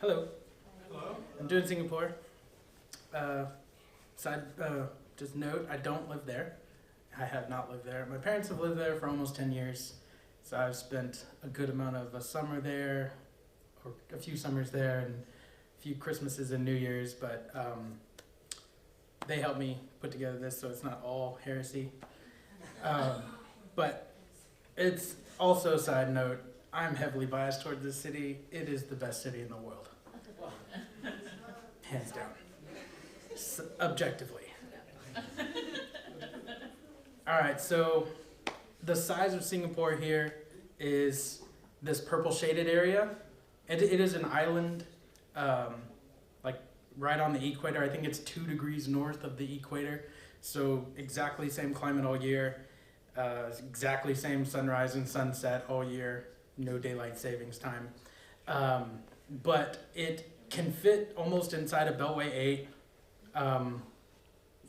Hello. Hello. I'm doing Singapore. Just note, I don't live there. I have not lived there. My parents have lived there for almost 10 years. So I've spent a good amount of a summer there, or a few summers there, and a few Christmases and New Year's, but they helped me put together this so it's not all heresy. But it's also, side note, I'm heavily biased toward this city. It is the best city in the world. Hands down. Objectively. All right, so the size of Singapore here is this purple shaded area. It is an island, like right on the equator. I think it's 2 degrees north of the equator. So exactly same climate all year, exactly same sunrise and sunset all year, no daylight savings time. But it can fit almost inside of Beltway 8,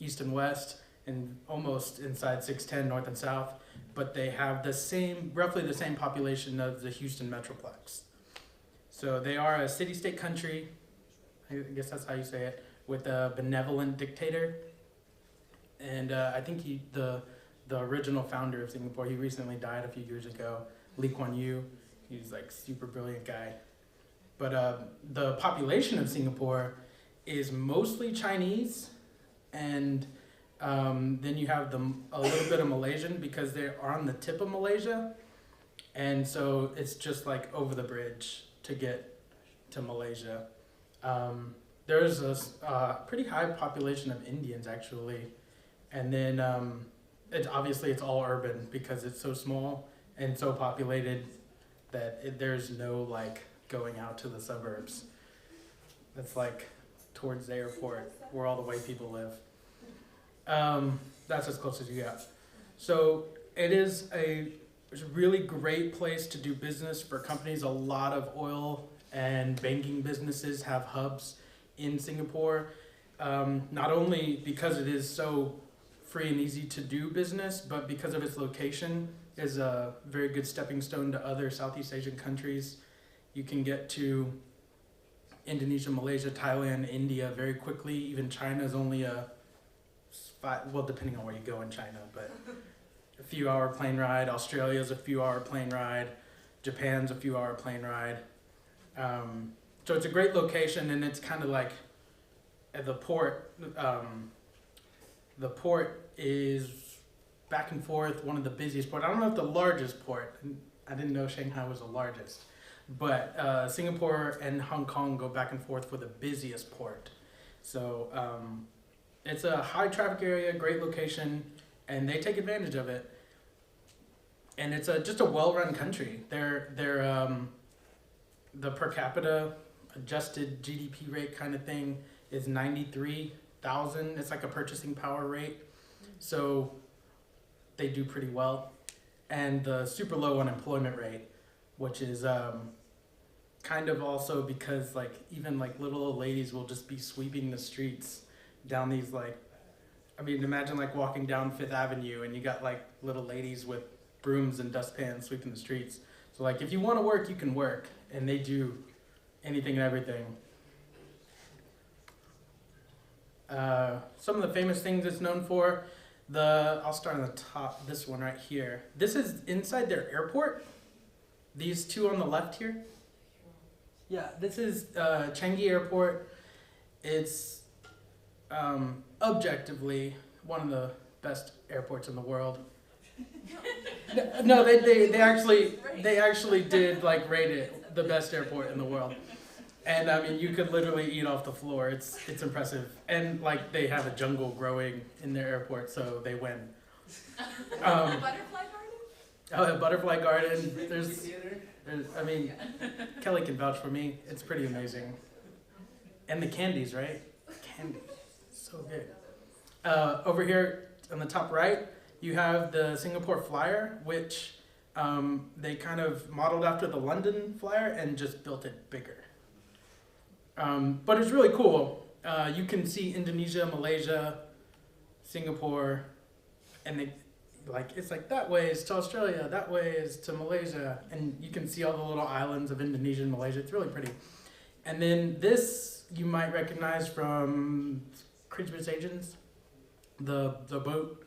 east and west, and almost inside 610 north and south, but they have the same, roughly the same population of the Houston Metroplex. So they are a city-state country, I guess that's how you say it, with a benevolent dictator. And I think the original founder of Singapore, he recently died a few years ago, Lee Kuan Yew. He's like super brilliant guy. But the population of Singapore is mostly Chinese, and then you have a little bit of Malaysian because they're on the tip of Malaysia, and so it's just like over the bridge to get to Malaysia. There's a pretty high population of Indians actually, and then it's all urban because it's so small and so populated that there's no like going out to the suburbs. That's like towards the airport where all the white people live. That's as close as you get. So it's a really great place to do business for companies. A lot of oil and banking businesses have hubs in Singapore. Not only because it is so free and easy to do business, but because of its location is a very good stepping stone to other Southeast Asian countries. You can get to Indonesia, Malaysia, Thailand, India very quickly. Even China is only depending on where you go in China, but a few hour plane ride. Australia's a few hour plane ride. Japan's a few hour plane ride. So it's a great location, and it's kind of like at the port. The port is back and forth, one of the busiest ports. I don't know if the largest port. I didn't know Shanghai was the largest. But Singapore and Hong Kong go back and forth for the busiest port. So it's a high traffic area, great location, and they take advantage of it. And it's just a well-run country. The per capita adjusted GDP rate kind of thing is 93,000. It's like a purchasing power rate. So they do pretty well. And the super low unemployment rate, which is kind of also because like even like little old ladies will just be sweeping the streets down these imagine like walking down 5th Avenue and you got like little ladies with brooms and dustpans sweeping the streets. So like if you want to work, you can work, and they do anything and everything. Some of the famous things it's known for, I'll start on the top, this one right here. This is inside their airport. These two on the left here. Yeah, this is Changi Airport. It's objectively one of the best airports in the world. No, they actually did like rate it the best airport in the world. And I mean, you could literally eat off the floor. It's impressive. And like they have a jungle growing in their airport, so they win. Butterfly garden? Oh, a butterfly garden. There's Kelly can vouch for me. It's pretty amazing. And the candies, right? Candy, so good. Over here on the top right, you have the Singapore Flyer, which they kind of modeled after the London Flyer and just built it bigger. But it's really cool. You can see Indonesia, Malaysia, Singapore, and it's like that way is to Australia, that way is to Malaysia, and you can see all the little islands of Indonesia and Malaysia. It's really pretty. And then this you might recognize from Crazy Rich Asians, the boat.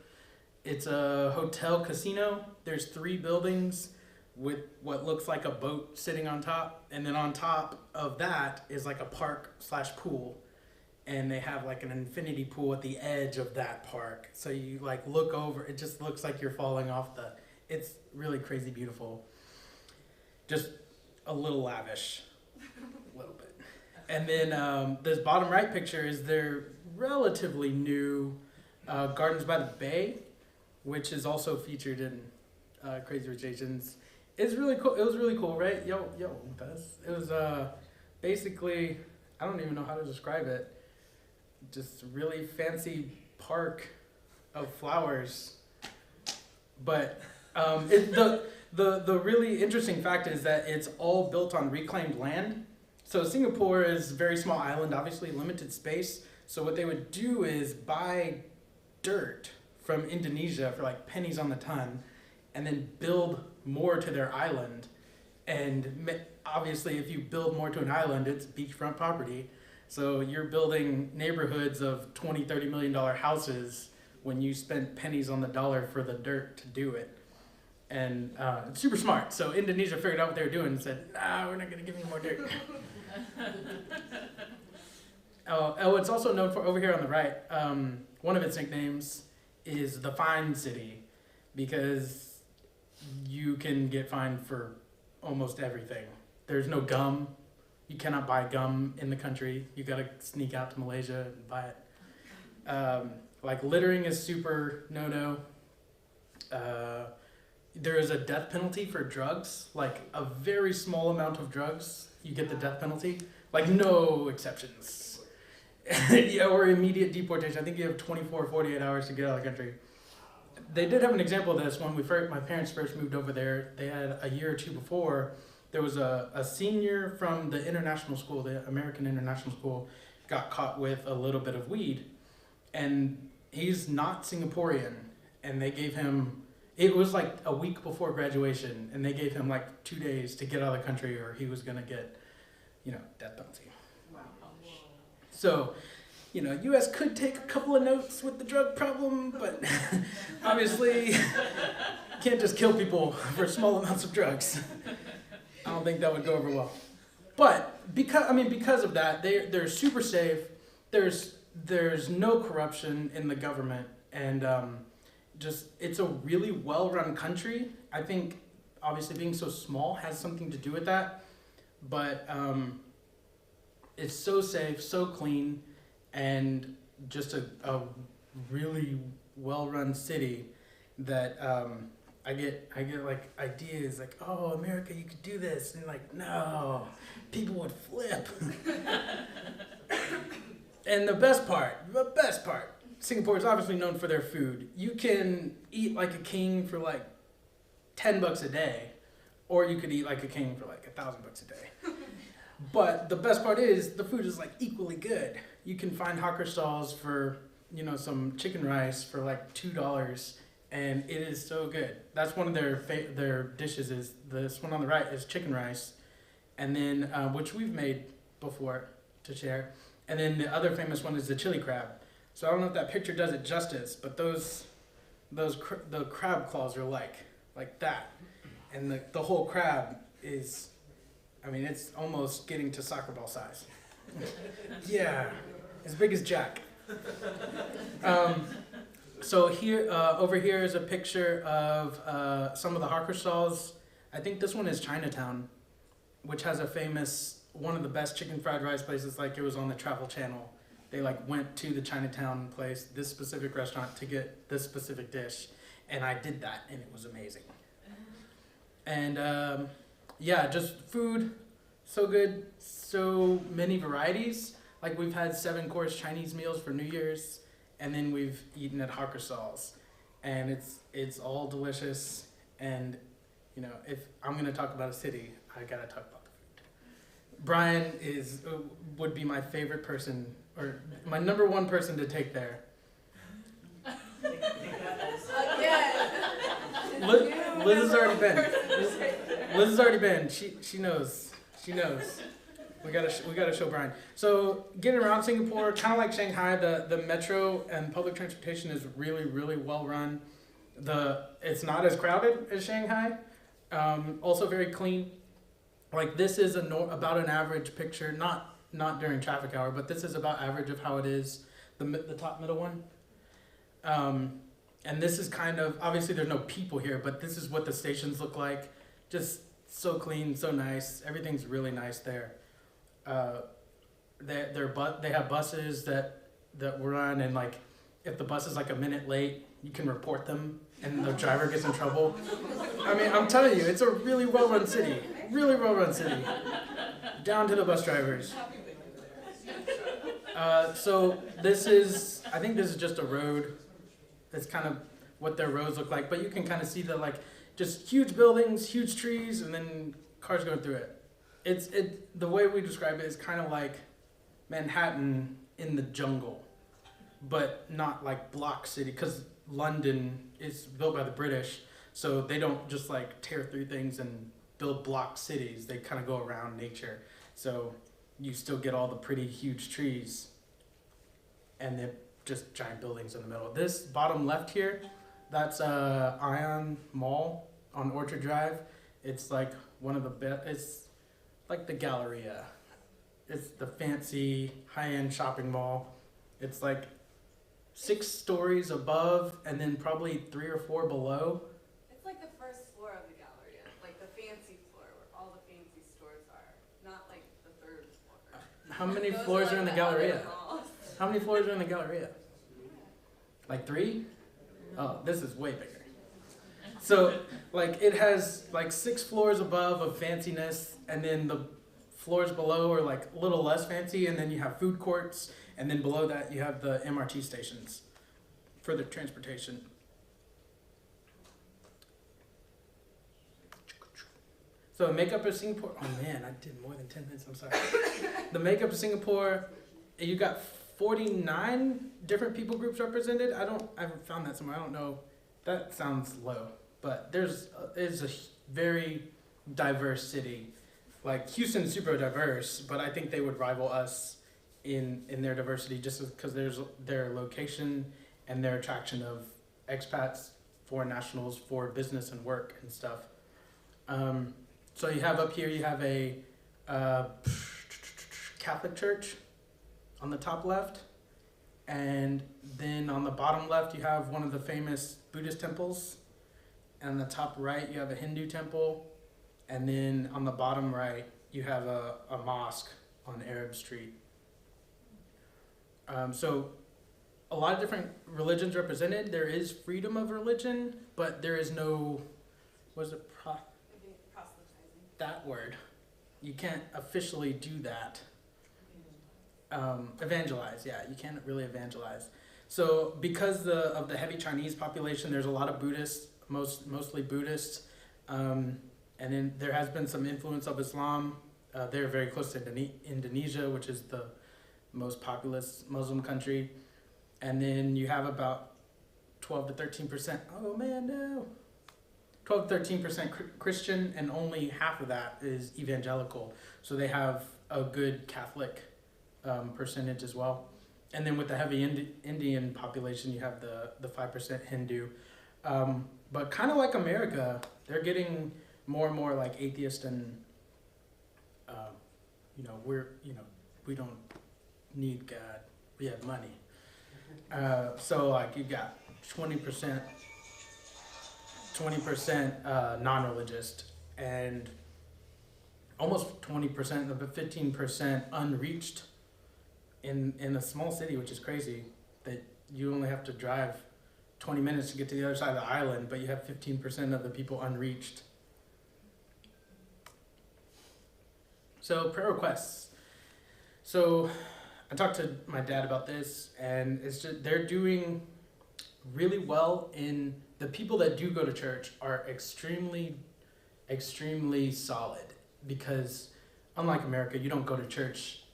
It's a hotel casino. There's 3 buildings with what looks like a boat sitting on top, and then on top of that is like a park/pool, and they have like an infinity pool at the edge of that park. So you like look over, it just looks like you're falling off the. It's really crazy beautiful. Just a little lavish, a little bit. And then this bottom right picture is their relatively new Gardens by the Bay, which is also featured in Crazy Rich Asians. It's really cool. It was really cool, right? Yo, it was basically, I don't even know how to describe it. Just really fancy park of flowers. But the really interesting fact is that it's all built on reclaimed land. So Singapore is a very small island, obviously limited space. So what they would do is buy dirt from Indonesia for like pennies on the ton, and then build more to their island. And obviously if you build more to an island, it's beachfront property. So you're building neighborhoods of $20-30 million houses when you spent pennies on the dollar for the dirt to do it. And it's super smart. So Indonesia figured out what they were doing and said, nah, we're not gonna give you more dirt. It's also known for, over here on the right, one of its nicknames is the Fine City, because you can get fined for almost everything. There's no gum. You cannot buy gum in the country. You gotta sneak out to Malaysia and buy it. Like littering is super no-no. There is a death penalty for drugs, like a very small amount of drugs, you get the death penalty. Like no exceptions. Yeah, or immediate deportation. I think you have 24 or 48 hours to get out of the country. They did have an example of this when my parents first moved over there. They had a year or two before, there was a senior from the international school, the American International School, got caught with a little bit of weed. And he's not Singaporean. And they gave him, it was like a week before graduation, and they gave him like 2 days to get out of the country or he was gonna get, death penalty. Wow. So, U.S. could take a couple of notes with the drug problem, but obviously can't just kill people for small amounts of drugs. I don't think that would go over well. But because of that, they're super safe. There's no corruption in the government, and it's a really well-run country. I think obviously being so small has something to do with that, but it's so safe, so clean, and just a really well-run city that I get like ideas like, oh, America, you could do this, and like, no, people would flip. And the best part, Singapore is obviously known for their food. You can eat like a king for like $10 a day, or you could eat like a king for like $1,000 a day. But the best part is the food is like equally good. You can find hawker stalls for, some chicken rice for like $2, and it is so good. That's one of their dishes. Is this one on the right is chicken rice, and then which we've made before to share. And then the other famous one is the chili crab. So I don't know if that picture does it justice, but the crab claws are like that, and the whole crab is, it's almost getting to soccer ball size. Yeah, as big as Jack. So here, over here is a picture of some of the hawker stalls. I think this one is Chinatown, which has one of the best chicken fried rice places. Like it was on the Travel Channel. They went to the Chinatown place, this specific restaurant, to get this specific dish, and I did that, and it was amazing. And just food, so good, so many varieties. Like we've had 7-course Chinese meals for New Year's, and then we've eaten at hawker stalls, and it's all delicious. And if I'm gonna talk about a city, I gotta talk about the food. Brian would be my favorite person, or my number one person to take there. Liz has already been. Liz has already been. She knows. We gotta show Brian. So getting around Singapore, kind of like Shanghai, the metro and public transportation is really, really well run. It's not as crowded as Shanghai. Also very clean. Like this is about an average picture, not during traffic hour, but this is about average of how it is. The top middle one. And this is kind of, obviously there's no people here, but this is what the stations look like. Just so clean, so nice. Everything's really nice there. They have buses that run, and like if the bus is like a minute late, you can report them and the driver gets in trouble. I mean, I'm telling you, it's a really well-run city. Really well-run city. Down to the bus drivers. So I think this is just a road. That's kind of what their roads look like, but you can kind of see just huge buildings, huge trees, and then cars going through it. The way we describe it is kind of like Manhattan in the jungle, but not like block city, because London is built by the British, so they don't just like tear through things and build block cities. They kind of go around nature, so you still get all the pretty huge trees, and then just giant buildings in the middle. This bottom left here, that's Ion Mall on Orchard Drive. It's like one of the best. It's like the Galleria. It's the fancy high-end shopping mall. It's like 6 stories above and then probably 3 or 4 below. It's like the first floor of the Galleria, like the fancy floor where all the fancy stores are, not like the 3rd floor. How many Those floors like are in the other Galleria? malls. How many floors are in the Galleria? Like 3? Oh, this is way bigger. So, like, it has like 6 floors above of fanciness, and then the floors below are like a little less fancy, and then you have food courts, and then below that you have the MRT stations for the transportation. So makeup of Singapore, oh man, I did more than 10 minutes, I'm sorry. The makeup of Singapore, you got 49 different people groups represented. I haven't found that somewhere, I don't know. That sounds low, but it's a very diverse city. Like Houston's super diverse, but I think they would rival us in their diversity just because there's their location and their attraction of expats, foreign nationals for business and work and stuff. So you have up here, you have a Catholic church on the top left, and then on the bottom left you have one of the famous Buddhist temples, and on the top right you have a Hindu temple, and then on the bottom right you have a mosque on Arab Street. So a lot of different religions represented. There is freedom of religion, but there is no, proselytizing. That word. You can't officially do that. Evangelize, yeah, you can't really evangelize. So because of the heavy Chinese population, there's a lot of Buddhists, mostly Buddhists, and then there has been some influence of Islam. They're very close to Indonesia, which is the most populous Muslim country. And then you have about 12 to 13%, oh man, no. 12 to 13% Christian, and only half of that is evangelical. So they have a good Catholic percentage as well. And then with the heavy Indian population, you have the 5% Hindu. But kind of like America, they're getting more and more like atheist, and we don't need God, we have money. So like you got 20% non-religious, and almost 20%, but 15% unreached in a small city, which is crazy, that you only have to drive 20 minutes to get to the other side of the island, but you have 15% of the people unreached. So prayer requests. So I talked to my dad about this, and it's just, they're doing really well. In the people that do go to church are extremely, extremely solid, because unlike America, you don't go to church,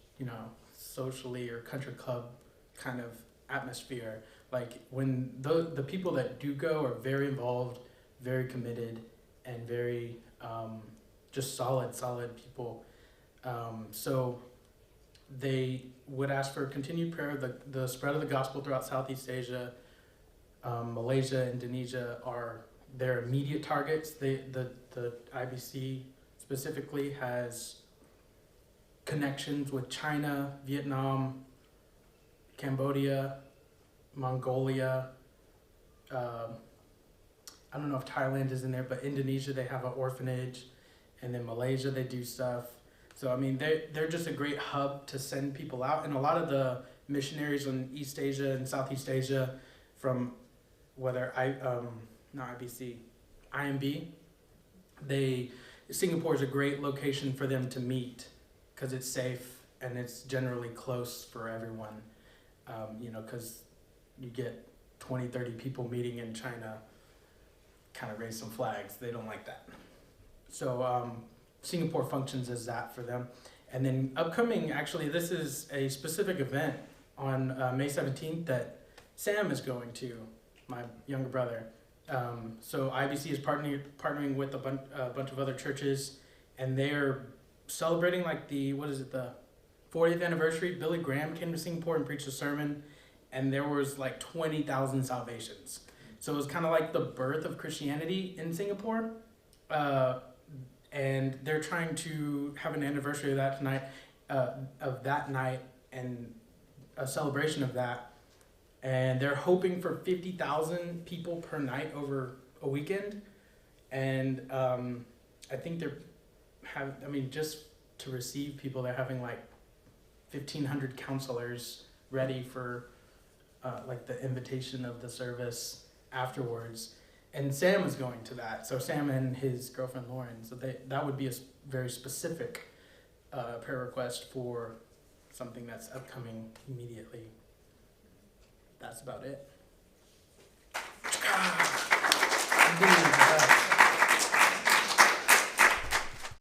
socially or country club kind of atmosphere. Like when the people that do go are very involved, very committed, and very just solid people. So they would ask for continued prayer. The spread of the gospel throughout Southeast Asia, Malaysia, Indonesia are their immediate targets. The IBC specifically has connections with China, Vietnam, Cambodia, Mongolia. I don't know if Thailand is in there, but Indonesia, they have an orphanage. And then Malaysia, they do stuff. So, I mean, they're just a great hub to send people out. And a lot of the missionaries in East Asia and Southeast Asia from whether not IBC, IMB, Singapore is a great location for them to meet because it's safe and it's generally close for everyone. Because you get 20, 30 people meeting in China, kind of raise some flags. They don't like that. So Singapore functions as that for them. And then upcoming, actually, this is a specific event on May 17th that Sam is going to, my younger brother. So IBC is partnering with a bunch of other churches, and they're celebrating like the 40th anniversary. Billy Graham came to Singapore and preached a sermon, and there was like 20,000 salvations. So it was kind of like the birth of Christianity in Singapore. And they're trying to have an anniversary of that night, and a celebration of that. And they're hoping for 50,000 people per night over a weekend. And I think just to receive people, they're having like 1,500 counselors ready for like the invitation of the service afterwards. And Sam is going to that. So Sam and his girlfriend Lauren. So that would be a very specific prayer request for something that's upcoming immediately. That's about it.